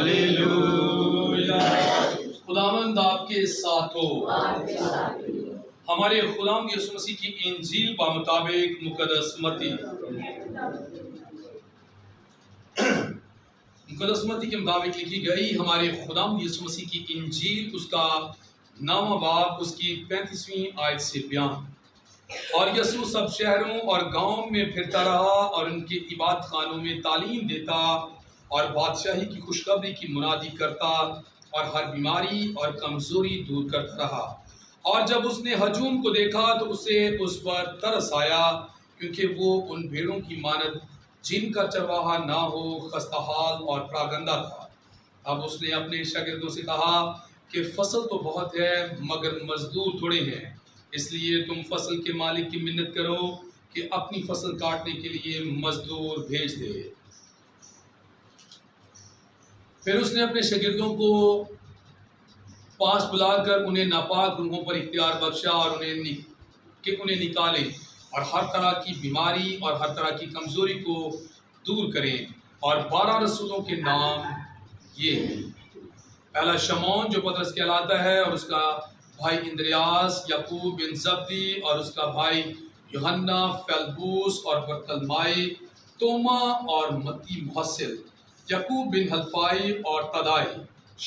Hallelujah. خداوند آپ کے ساتھ ہو۔ ہمارے خداوند یسوع مسیح کی انجیل بمطابق مقدس متی کے مطابق لکھی گئی ہمارے خداوند یسوع مسیح کی انجیل، اس کا 9واں باب، اس کی 35ویں آیت سے بیان۔ اور یسوع سب شہروں اور گاؤں میں پھرتا رہا اور ان کے عبادت خانوں میں تعلیم دیتا اور بادشاہی کی خوشخبری کی منادی کرتا اور ہر بیماری اور کمزوری دور کرتا رہا۔ اور جب اس نے ہجوم کو دیکھا تو اسے اس پر ترس آیا، کیونکہ وہ ان بھیڑوں کی مانند جن کا چرواہا نہ ہو، خستہ حال اور پراگندہ تھا۔ اب اس نے اپنے شاگردوں سے کہا کہ فصل تو بہت ہے مگر مزدور تھوڑے ہیں، اس لیے تم فصل کے مالک کی منت کرو کہ اپنی فصل کاٹنے کے لیے مزدور بھیج دے۔ پھر اس نے اپنے شاگردوں کو پاس بلا کر انہیں ناپاک روحوں پر اختیار بخشا اور انہیں نکالیں اور ہر طرح کی بیماری اور ہر طرح کی کمزوری کو دور کریں۔ اور 12 رسولوں کے نام یہ ہیں: پہلا شمعون جو پطرس کہلاتا ہے، اور اس کا بھائی اندریاس، یعقوب بن زبدی اور اس کا بھائی یوحنا، فیلبوس اور برتلمائی، توما اور متی محسل، یعقوب بن حلفائی اور تدائی،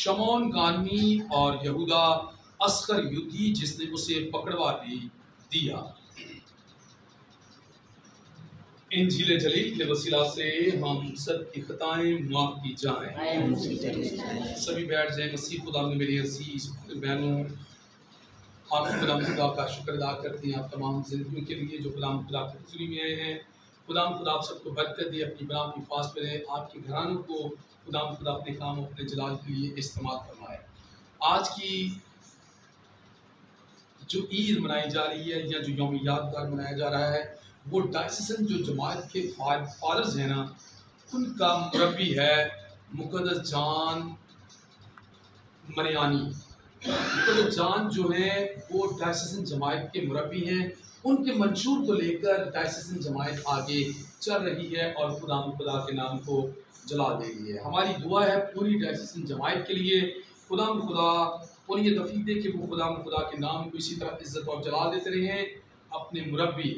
شمعون گانمی اور یہودا اسخریوتی جس نے اسے پکڑوا بھی دیا۔ انجیل جلیل کے وسیلہ سے ہم سب کی خطائیں معاف کی جائیں۔ سبھی بیٹھ جائیں۔ مسیح خدا نے میری عزیز بہنوں، آپ خدا خدا کا شکر ادا کرتے ہیں آپ تمام زندگیوں کے لیے جو خدا خدا کی حضوری میں آئے ہیں۔ خدا خدا آپ سب کو برکت دے، اپنی بنا کی حفاظت کرے، آپ کے گھرانوں کو خدا خدا اپنے کاموں اپنے جلال کے لیے استعمال فرمائے۔ آج کی جو عید منائی جا رہی ہے یا جو یوم یادگار منایا جا رہا ہے، وہ ڈائسیسن جو جماعت کے فادرز ہیں نا، ان کا مربی ہے مقدس جان مریانی۔ مقدس جان جو ہیں وہ ڈائسیسن جماعت کے مربی ہیں۔ ان کے منشور کو لے کر ڈائسیسن جماعت آگے چل رہی ہے اور خدا کے نام کو جلا دے رہی ہے۔ ہماری دعا ہے پوری ڈائسیسن جماعت کے لیے، خدا انہیں یہ توفیق دے کہ وہ خدا کے نام کو اسی طرح عزت اور جلال دیتے رہیں۔ اپنے مربی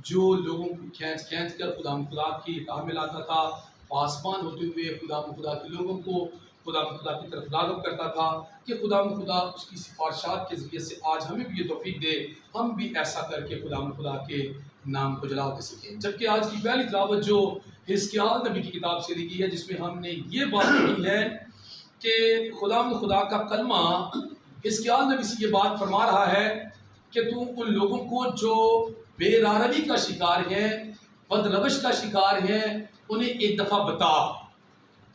جو لوگوں کو کھینچ کر خدا کی راہ میں لاتا تھا، پاسبان ہوتے ہوئے خدا کے لوگوں کو خدا کی طرف راغب کرتا تھا، کہ خدا اس کی سفارشات کے ذریعے سے آج ہمیں بھی یہ توفیق دے ہم بھی ایسا کر کے خدا کے نام کو جلا دے سکیں۔ جبکہ آج کی پہلی تلاوت جو حزقیال نبی کی کتاب سے لکھی ہے، جس میں ہم نے یہ بات پڑھی ہے کہ خدا کا کلمہ حزقیال نبی سے یہ بات فرما رہا ہے کہ تو ان لوگوں کو جو بے راروی کا شکار ہیں، بد روش کا شکار ہیں، انہیں ایک دفعہ بتا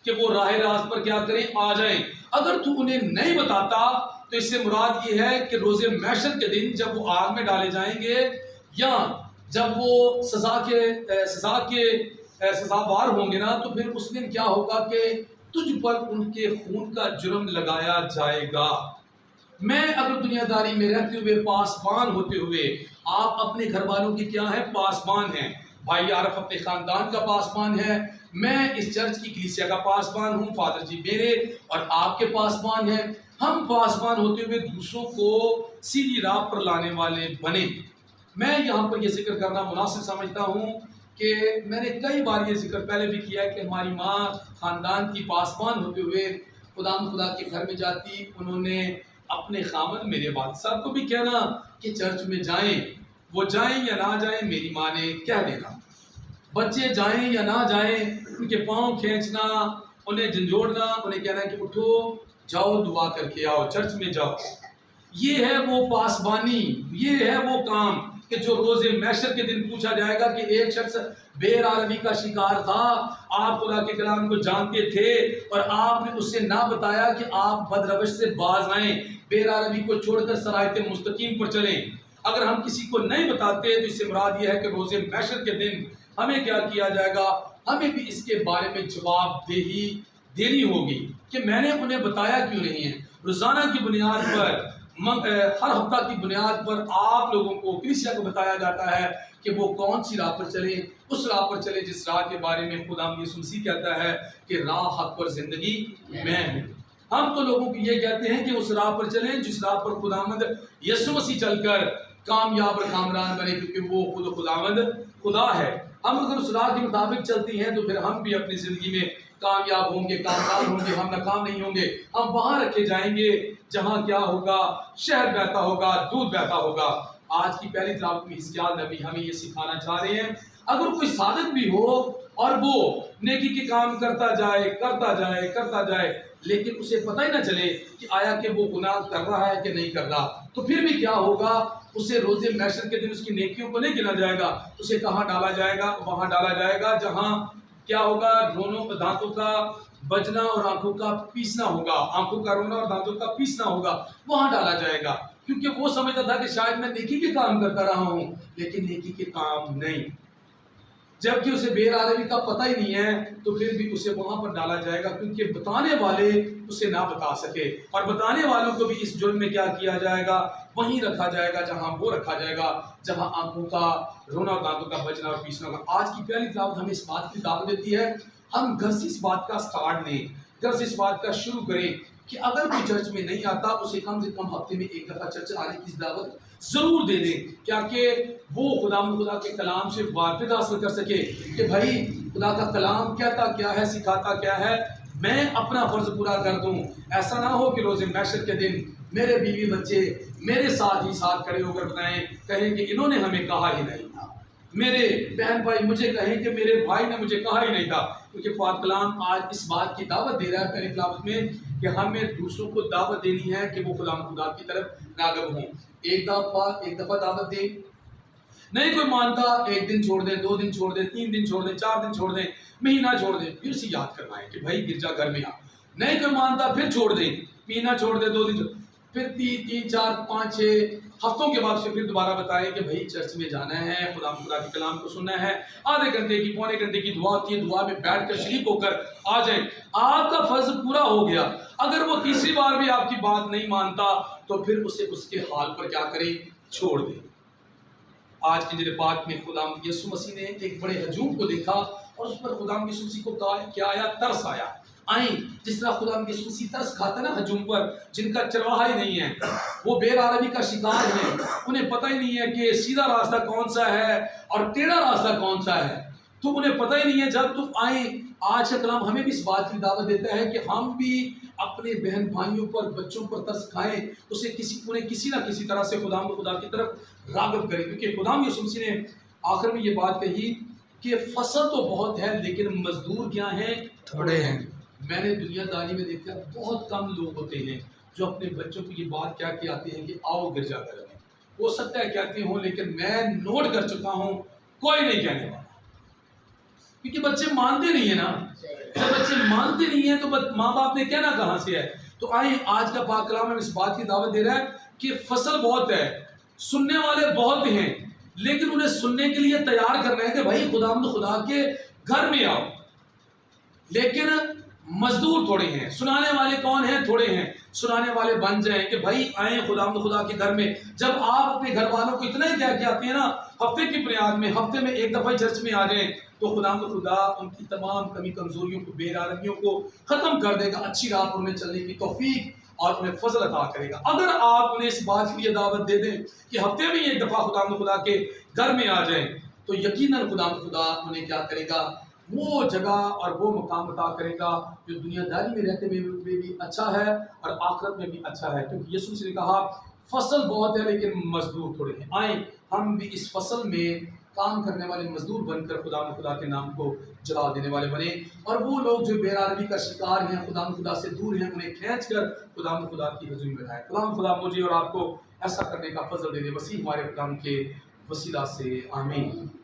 کہ وہ راہ راست پر کیا کریں، آ جائیں۔ اگر تو انہیں نہیں بتاتا تو اس سے مراد یہ ہے کہ روز محشر کے دن جب وہ آگ میں ڈالے جائیں گے یا جب وہ سزاوار ہوں گے نا، تو پھر اس دن کیا ہوگا کہ تجھ پر ان کے خون کا جرم لگایا جائے گا۔ میں اگر دنیا داری میں رہتے ہوئے پاسبان ہوتے ہوئے، آپ اپنے گھر والوں کی کیا ہے، پاسبان ہیں۔ بھائی عارف اپنے خاندان کا پاسبان ہے، میں اس چرچ کی کلیسیا کا پاسبان ہوں، فادر جی میرے اور آپ کے پاسبان ہیں۔ ہم پاسبان ہوتے ہوئے دوسروں کو سیدھی راہ پر لانے والے بنے۔ میں یہاں پر یہ ذکر کرنا مناسب سمجھتا ہوں کہ میں نے کئی بار یہ ذکر پہلے بھی کیا ہے کہ ہماری ماں خاندان کی پاسبان ہوتے ہوئے خدا کے گھر میں جاتی، انہوں نے اپنے خامن میرے والد صاحب کو بھی کہنا کہ چرچ میں جائیں، وہ جائیں یا نہ جائیں میری ماں نے کہہ دینا، بچے جائیں یا نہ جائیں ان کے پاؤں کھینچنا، انہیں جھنجھوڑنا، انہیں کہنا کہ اٹھو جاؤ دعا کر کے آؤ، چرچ میں جاؤ۔ یہ ہے وہ پاسبانی، یہ ہے وہ کام کہ جو روز محشر کے دن پوچھا جائے گا کہ ایک شخص بے راروی کا شکار تھا، آپ خدا کے کلام کو جانتے تھے اور آپ نے اس سے نہ بتایا کہ آپ بد روش سے باز آئیں، بے راروی کو چھوڑ کر صراط مستقیم پر چلیں۔ اگر ہم کسی کو نہیں بتاتے تو اس سے مراد یہ ہے کہ روز محشر کے دن ہمیں کیا کیا جائے گا، ہمیں بھی اس کے بارے میں جواب دہی دینی ہوگی کہ میں نے انہیں بتایا کیوں نہیں ہے۔ روزانہ کی بنیاد پر، ہر ہفتہ کی بنیاد پر آپ لوگوں کو کلیسیا کو بتایا جاتا ہے کہ وہ کون سی راہ پر چلیں، اس راہ پر چلیں جس راہ کے بارے میں خدا یسوع مسیح کہتا ہے کہ راہ، حق اور زندگی میں ہوں۔ ہم تو لوگوں کو یہ کہتے ہیں کہ اس راہ پر چلیں جس راہ پر خداوند یسوع مسیح چل کر کامیاب اور کامران بنے، کیونکہ وہ خود خداوند خدا ہے۔ ہم اگر اس راہ کے مطابق چلتی ہیں تو پھر ہم بھی اپنی زندگی میں کامیاب ہوں گے، کامیاب ہوں گے، ہم ناکام نہیں ہوں گے۔ ہم وہاں رکھے جائیں گے جہاں کیا ہوگا؟ شہد بہتا ہوگا، دودھ بہتا ہوگا۔ آج کی پہلی تلاوت میں حزقیال نبی ہمیں یہ سکھانا چاہ رہے ہیں، اگر کوئی صادق بھی ہو اور وہ نیکی کے کام کرتا جائے لیکن اسے پتہ ہی نہ چلے کہ آیا کہ وہ گناہ کر رہا ہے کہ نہیں کر رہا، تو پھر بھی کیا ہوگا؟ اسے روز محشر کے دن اس کی نیکیوں کو نہیں گنا جائے گا، اسے کہاں ڈالا جائے گا؟ وہاں ڈالا جائے گا جہاں کیا ہوگا؟ دانتوں کا بجنا اور آنکھوں کا پیسنا ہوگا، آنکھوں کا رونا اور دانتوں کا پیسنا ہوگا، وہاں ڈالا جائے گا۔ کیونکہ وہ سمجھتا تھا کہ شاید میں نیکی کے کام کرتا رہا ہوں لیکن نیکی کے کام نہیں، جبکہ اسے بے عالمی کا پتہ ہی نہیں ہے، تو پھر بھی اسے وہاں پر ڈالا جائے گا، کیونکہ بتانے والے اسے نہ بتا سکے، اور بتانے والوں کو بھی اس جرم میں کیا کیا جائے گا؟ وہیں رکھا جائے گا جہاں وہ رکھا جائے گا، جہاں آنکھوں کا رونا اور دانتوں کا بجنا اور پیسنا ہوگا۔ آج کی پہلی تلاوت ہمیں اس بات کی دعوت دیتی ہے، ہم گھر سے اس بات کا سٹارٹ لیں، گھر سے اس بات کا شروع کریں کہ اگر کوئی چرچ میں نہیں آتا اسے کم سے کم ہفتے میں ایک دفعہ چرچ آنے کی دعوت ضرور دے دیں، کیا کہ وہ خدا کے کلام سے واقفیت حاصل کر سکے کہ بھائی خدا کا کلام کہتا کیا ہے، سکھاتا کیا ہے، میں اپنا فرض پورا کر دوں۔ ایسا نہ ہو کہ روز محشر کے دن میرے بیوی بچے میرے ساتھ ہی ساتھ کھڑے ہو کر کہیں کہ انہوں نے ہمیں کہا ہی نہیں تھا، میرے بہن بھائی مجھے کہیں کہ میرے بھائی نے مجھے کہا ہی نہیں تھا، کیونکہ پاک کلام آج اس بات کی دعوت دے رہا ہے پہلی تلاوت میں کہ ہمیں دوسروں کو دعوت دینی ہے کہ وہ خدا کی طرف راغب ہوں۔ ایک دفعہ دعوت دیں، نہیں کوئی مانتا، ایک دن چھوڑ دیں، 2 دن چھوڑ دیں، 3 دن چھوڑ دیں، 4 دن چھوڑ دیں، مہینہ چھوڑ دیں، پھر سے یاد کروائیں کہ بھائی گرجا گھر میں آ، نہیں کوئی مانتا پھر چھوڑ دیں، مہینہ چھوڑ دیں، 2 دن چھوڑ، پھر 3 4 5 6 ہفتوں کے بعد سے پھر دوبارہ بتائیں کہ بھائی چرچ میں جانا ہے، خدا کے کلام کو سننا ہے، آدھے گھنٹے کی پونے گھنٹے کی دعا ہوتی ہے، دعا میں بیٹھ کر شریک ہو کر آ جائیں، آپ کا فرض پورا ہو گیا۔ اگر وہ تیسری بار بھی آپ کی بات نہیں مانتا تو پھر اسے اس کے حال پر کیا کریں؟ چھوڑ دیں۔ آج کی دن پاک میں خدا یسوع مسیح نے ایک بڑے ہجوم کو دیکھا اور اس پر خدا یسوع مسیح کو کیا آیا؟ ترس آیا۔ آئیں جس طرح خدا یسوع مسیح ترس کھاتا نا ہجوم پر جن کا چرواہا ہی نہیں ہے، وہ بے عالمی کا شکار ہے، انہیں پتہ ہی نہیں ہے کہ سیدھا راستہ کون سا ہے اور ٹیڑھا راستہ کون سا ہے، تو انہیں پتہ ہی نہیں ہے۔ جب تم آئیں، آج کا کلام ہمیں بھی اس بات کی دعوت دیتا ہے کہ ہم بھی اپنے بہن بھائیوں پر، بچوں پر ترس کھائیں، انہیں کسی نہ کسی طرح سے خدا کی طرف راغب کریں، کیونکہ خدا یسوع مسیح نے آخر میں یہ بات کہی کہ فصل تو بہت ہے لیکن مزدور کیا ہیں؟ تھوڑے ہیں۔ میں نے دنیا داری میں دیکھا بہت کم لوگ ہوتے ہیں جو اپنے بچوں کو یہ بات کیا کہ آتے ہیں کہ آؤ گرجا گھر میں، ہو سکتا ہے کہتے ہوں لیکن میں نوٹ کر چکا ہوں کوئی نہیں کہنے والا، کیونکہ بچے مانتے نہیں ہیں نا، جب بچے مانتے نہیں ہیں تو ماں باپ نے کہنا کہاں سے ہے۔ تو آئیں آج کا پاک کلام ہمیں اس بات کی دعوت دے رہا ہے کہ فصل بہت ہے، سننے والے بہت ہیں، لیکن انہیں سننے کے لیے تیار کرنا ہے کہ بھائی خدا کے گھر میں آؤ، لیکن مزدور تھوڑے ہیں، سنانے والے کون ہیں؟ تھوڑے ہیں۔ سنانے والے بن جائیں کہ بھائی آئیں خدا کے گھر میں۔ جب آپ اپنے گھر والوں کو اتنا ہی کہہ کے آتے ہیں نا، ہفتے کی بنیاد میں، ہفتے میں ایک دفعہ چرچ میں آ جائیں، تو خدا ان کی تمام کمی کمزوریوں کو، بے عالمیوں کو ختم کر دے گا، اچھی راہ پر انہیں چلنے کی توفیق اور انہیں فضل عطا کرے گا۔ اگر آپ انہیں اس بات کے لیے دعوت دے دیں کہ ہفتے میں ایک دفعہ خدا کے گھر میں آ جائیں، تو یقیناً خدا انہیں کیا کرے گا؟ وہ جگہ اور وہ مقام عطا کرے گا جو دنیا داری میں رہتے ہوئے بھی اچھا ہے اور آخرت میں بھی اچھا ہے، کیونکہ یسوع نے کہا فصل بہت ہے لیکن مزدور تھوڑے ہیں۔ آئیں ہم بھی اس فصل میں کام کرنے والے مزدور بن کر خدا کے نام کو جلا دینے والے بنے، اور وہ لوگ جو بے عالمی کا شکار ہیں، خدا سے دور ہیں، انہیں کھینچ کر خدا کی حضور میں لائے۔ خدا مجھے اور آپ کو ایسا کرنے کا فضل دے دے، وسیع ہمارے خدا کے وسیلہ سے، آمین۔